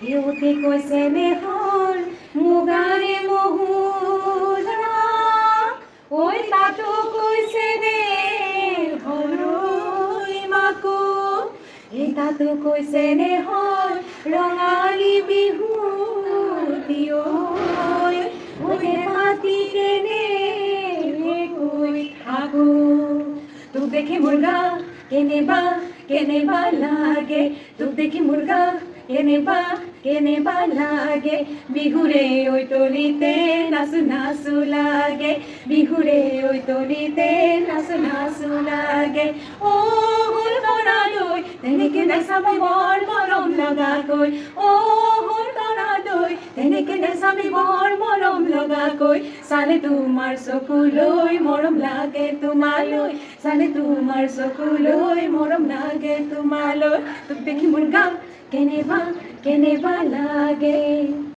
সিহঁতে কৈছে নেহৰ মুগাৰে মহুৰা ঐ তাতো কৈছে নে হৰৈ মাকো এই তাতো কৈছে নেহৰ ৰঙালী বিহুতি ঐ পাতি কেনে কৈ থাকো তোক দেখি মোৰ গা কেনেবা লাগে তোক দেখি মোৰ গা কেনেবা লাগে বিহুৰে ঐ তলিতে নাচো নাচো লাগে বিহুৰে ঐ তলিতে নাচো নাচো লাগে অ হ'ল তৰালৈ তেনেকে নাচাবি বৰ মৰম লগাকৈ অ হ'ল তৰালৈ তেনেকে নাচাবি বৰ মৰম লগাকৈ চালে তোমাৰ চকুলৈ মৰম লাগে তোমালৈ চালে তোমাৰ চকুলৈ মৰম লাগে তোমালৈ তোক দেখি মোৰ গা কেনেবা লাগে